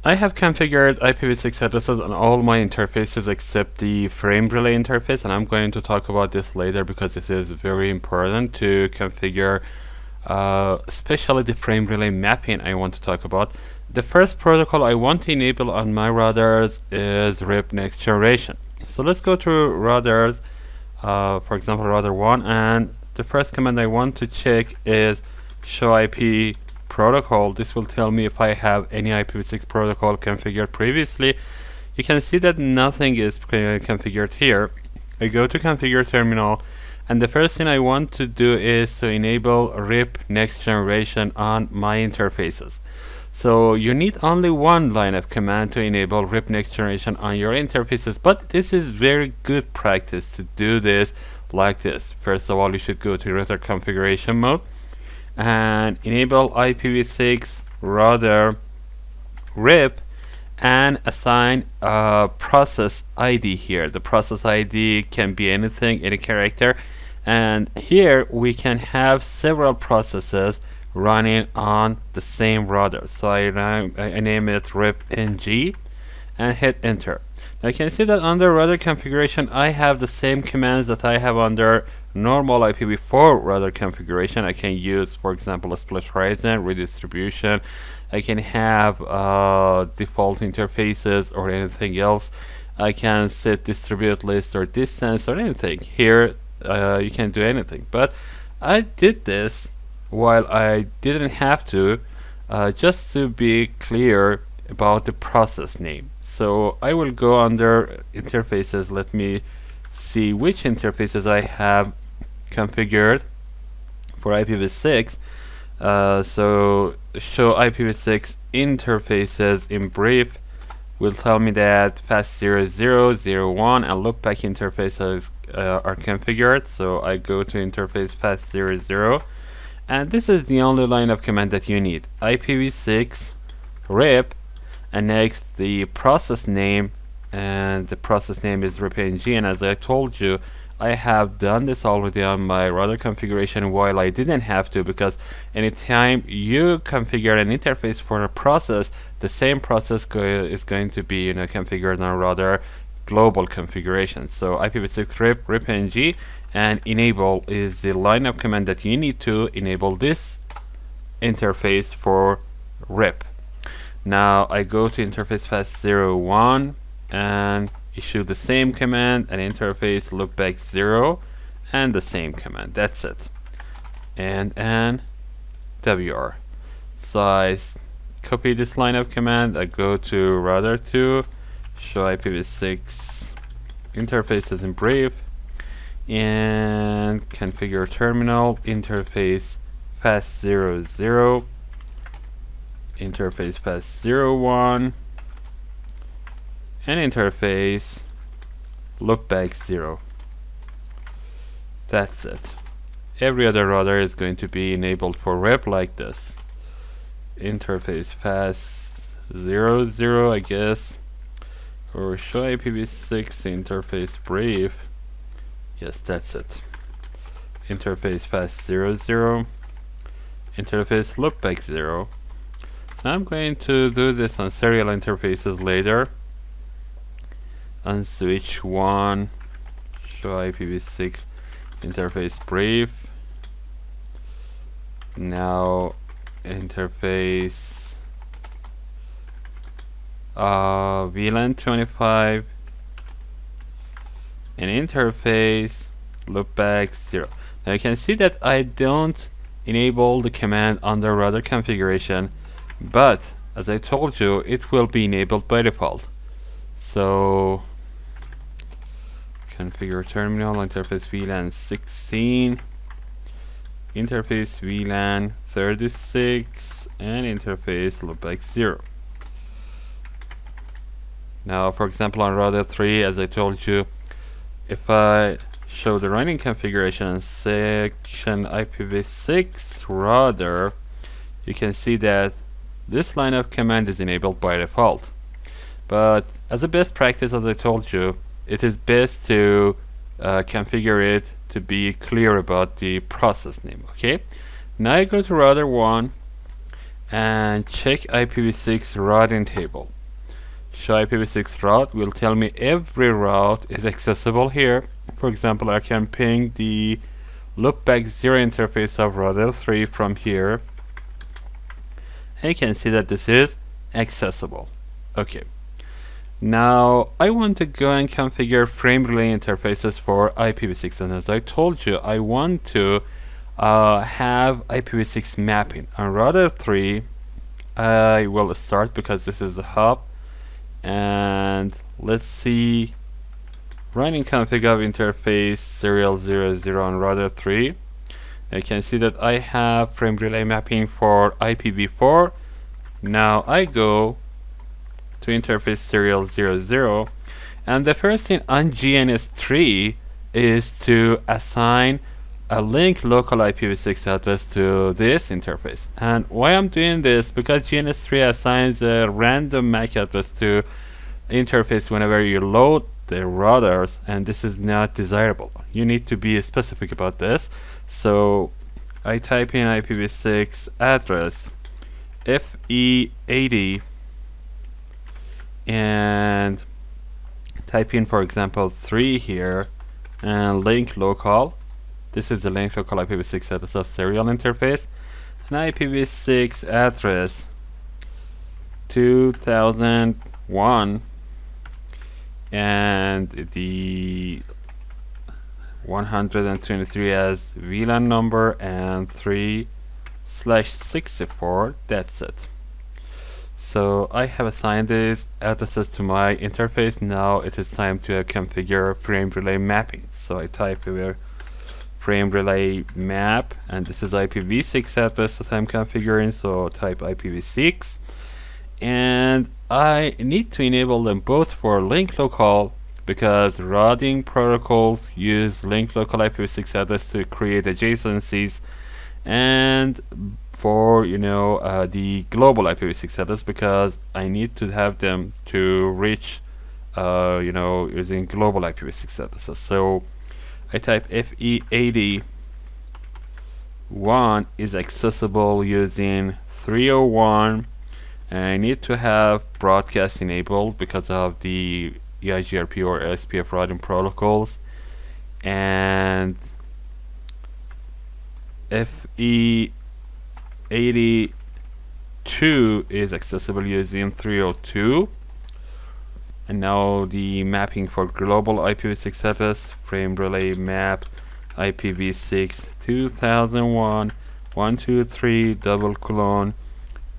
I have configured IPv6 addresses on all my interfaces except the frame relay interface, and I'm going to talk about this later because this is very important to configure, especially the frame relay mapping I want to talk about. The first protocol I want to enable on my routers is RIP next generation. So let's go to routers, for example router 1, and the first command I want to check is show IP protocol. This will tell me if I have any IPv6 protocol configured previously. You can see that nothing is configured here. I go to configure terminal, and the first thing I want to do is to enable RIP next generation on my interfaces. So you need only one line of command to enable RIP next generation on your interfaces, but this is very good practice to do this like this. First of all, you should go to router configuration mode and enable IPv6 router RIP and assign a process ID here. The process ID can be anything, any character, and here we can have several processes running on the same router. So I name it RIP NG and hit enter. Now you can see that under router configuration I have the same commands that I have under normal IPv4 router configuration. I can use, for example, a split horizon, redistribution. I can have default interfaces or anything else. I can set distribute list or distance or anything. Here you can do anything, but I did this while I didn't have to, just to be clear about the process name. So I will go under interfaces. Let me see which interfaces I have configured for IPv6. So show IPv6 interfaces in brief will tell me that fast0001 and loopback interfaces are configured. So I go to interface fast00, and this is the only line of command that you need. IPv6 RIP, and next the process name, and the process name is RIP-NG. And as I told you, I have done this already on my router configuration while I didn't have to, because anytime you configure an interface for a process, the same process is going to be configured on router global configuration. So IPv6 RIP, RIP-NG, and enable is the line of command that you need to enable this interface for RIP. Now I go to interface fast01 and issue the same command, and interface loopback 0 and the same command. That's it. And WR. So I copy this line of command, I go to router 2, show IPv6 interfaces in brief, and configure terminal, interface fast00, interface fast01, and interface loopback 0. That's it. Every other router is going to be enabled for RIP like this. Interface fast00, I guess, or show IPv6 interface brief. Yes, that's it. Interface fast00, interface loopback 0. Now I'm going to do this on serial interfaces later. On switch 1, show IPv6 interface brief. Now interface VLAN 25 and interface loopback 0. Now you can see that I don't enable the command under router configuration, but as I told you, it will be enabled by default. So configure terminal, interface VLAN 16, interface VLAN 36, and interface loopback 0. Now for example on router 3, as I told you, if I show the running configuration in section IPv6 router, you can see that this line of command is enabled by default. But as a best practice, as I told you, it is best to configure it to be clear about the process name. Okay, now I go to router 1 and check IPv6 routing table. Show IPv6 route will tell me every route is accessible here. For example, I can ping the loopback 0 interface of router 3 from here. And you can see that this is accessible. Okay. Now I want to go and configure frame relay interfaces for IPv6, and as I told you, I want to have IPv6 mapping. On router 3, I will start because this is the hub, and let's see, running config of interface serial 00 on router 3. You can see that I have frame relay mapping for IPv4. Now I go to interface serial 00, and the first thing on GNS3 is to assign a link local IPv6 address to this interface. And why I'm doing this, because GNS3 assigns a random MAC address to interface whenever you load the routers, and this is not desirable. You need to be specific about this. So I type in IPv6 address FE80 and type in, for example, 3 here, and link local. This is the link local IPv6 address of serial interface, and IPv6 address 2001, and the 123 as VLAN number, and 3/64. That's it. So I have assigned these addresses to my interface. Now it is time to configure frame relay mapping. So I type here frame relay map, and this is IPv6 address that I'm configuring, so type IPv6, and I need to enable them both for link local, because routing protocols use link local IPv6 address to create adjacencies, and for the global IPv6 address, because I need to have them to reach using global IPv6 addresses. So I type FE80 1 is accessible using 301, and I need to have broadcast enabled because of the EIGRP or SPF routing protocols, and FE82 is accessible using 302. And now the mapping for global IPv6 address, frame relay map IPv6 2001 123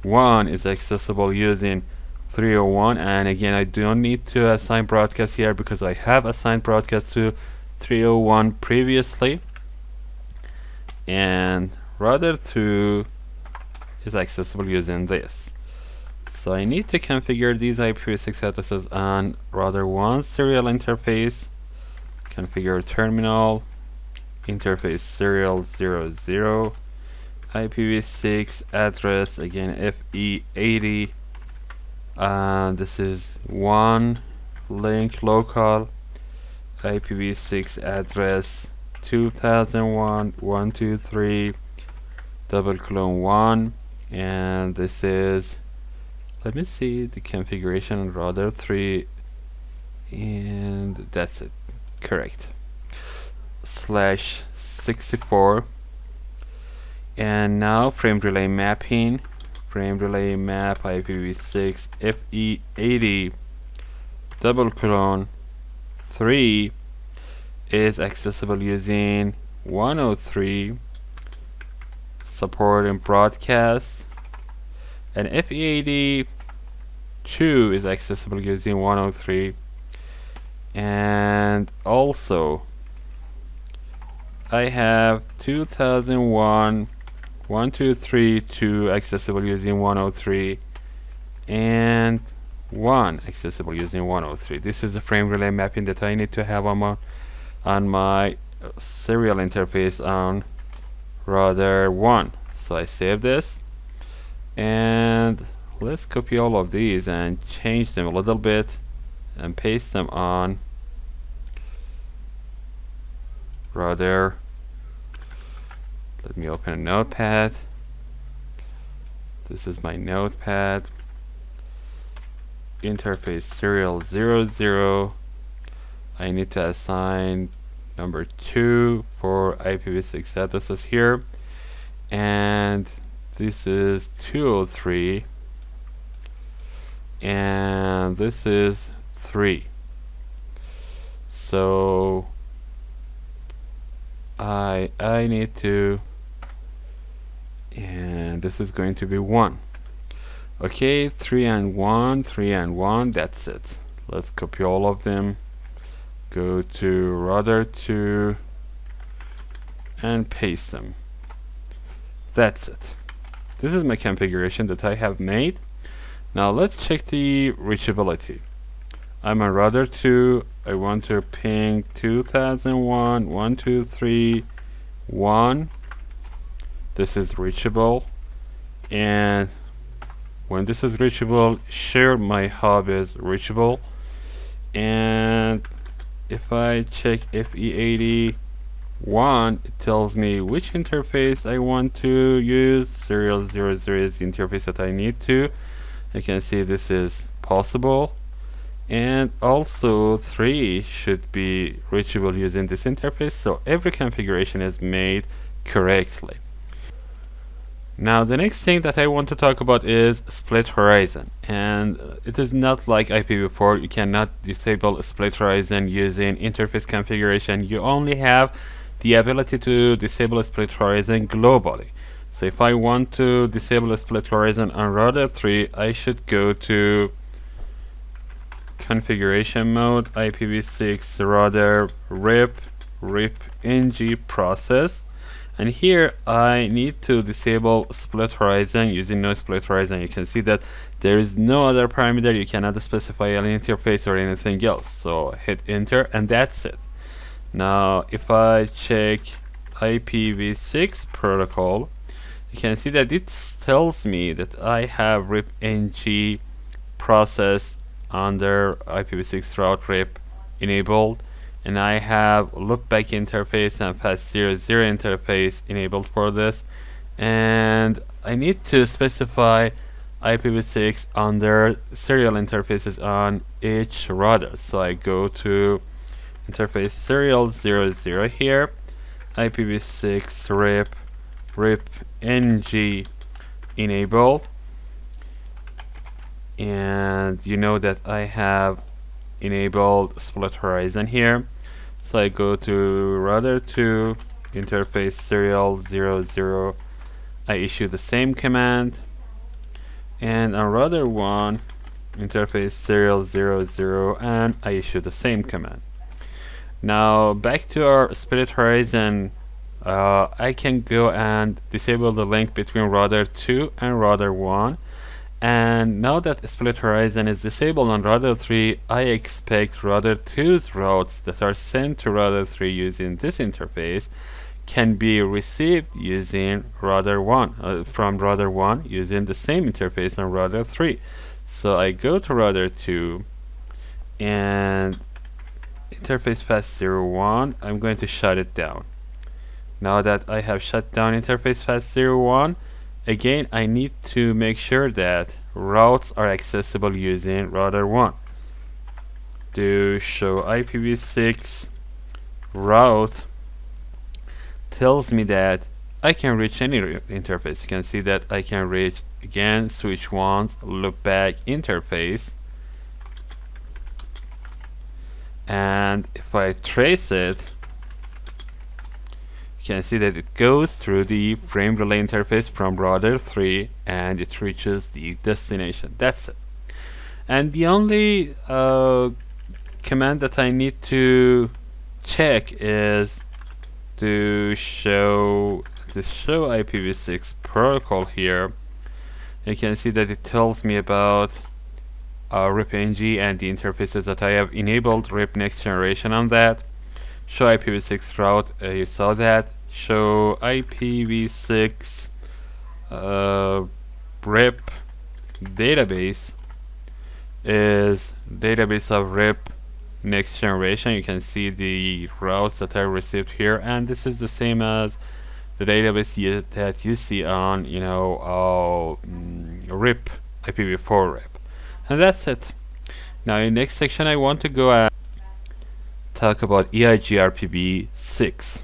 :1 is accessible using 301, and again I don't need to assign broadcast here because I have assigned broadcast to 301 previously, and router 2 is accessible using this. So I need to configure these IPv6 addresses on router 1 serial interface. Configure terminal, interface serial 00, IPv6 address, again FE80, this is 1, link local, IPv6 address 2001 123 :1, and this is, let me see the configuration on router 3, and that's it, correct, /64. And now frame relay mapping, frame relay map IPv6 FE80 :3 is accessible using 103, support and broadcast, and FE82 is accessible using 103, and also I have 2001 123 :2 accessible using 103, and 1 accessible using 103. This is the frame relay mapping that I need to have on my serial interface on router 1. So I save this, and let's copy all of these and change them a little bit and paste them on router. Let me open a notepad. This is my notepad. Interface serial 00. I need to assign number 2 for IPv6 addresses here, and this is 203, and this is 3. So I need to, and this is going to be 1. Okay, 3 and 1, 3 and 1, that's it. Let's copy all of them, go to router 2 and paste them. That's it. This is my configuration that I have made. Now let's check the reachability. I'm on router 2. I want to ping 2001 123.1. This is reachable, and when this is reachable, sure, my hub is reachable. And if I check FE81, it tells me which interface I want to use. Serial 00 is the interface that I need to. You can see this is possible, and also 3 should be reachable using this interface, so every configuration is made correctly. Now the next thing that I want to talk about is split horizon, and it is not like IPv4. You cannot disable split horizon using interface configuration. You only have the ability to disable split horizon globally. So if I want to disable split horizon on router 3, I should go to configuration mode, IPv6 router rip ng process, and here I need to disable split horizon using no split horizon. You can see that there is no other parameter. You cannot specify an interface or anything else, so hit enter and that's it. Now if I check IPv6 protocol, you can see that it tells me that I have rip ng process under IPv6 route rip enabled, and I have loopback interface and fast00 interface enabled for this, and I need to specify IPv6 under serial interfaces on each router. So I go to interface serial 00 here, IPv6 rip ng enable, and you know that I have enabled split horizon here. So I go to router 2 interface serial 00. I issue the same command, and on router 1 interface serial 00, and I issue the same command. Now back to our split horizon. I can go and disable the link between router 2 and router 1. And now that split horizon is disabled on router 3, I expect router 2's routes that are sent to router 3 using this interface can be received using router 1, from router 1 using the same interface on router 3. So I go to router 2 and interface fast01, I'm going to shut it down. Now that I have shut down interface fast01, again, I need to make sure that routes are accessible using router 1. Do show IPv6 route tells me that I can reach any interface. You can see that I can reach, again, switch 1's loopback interface. And if I trace it, you can see that it goes through the frame relay interface from router 3 and it reaches the destination. That's it. And the only command that I need to check is to show IPv6 protocol here. You can see that it tells me about ripng and the interfaces that I have enabled rip next generation on that. Show IPv6 route, you saw that. Show IPv6 rip database is database of rip next generation. You can see the routes that I received here, and this is the same as the database that you see on, RIP, IPv4 RIP. And that's it. Now in the next section I want to go and talk about EIGRPv6.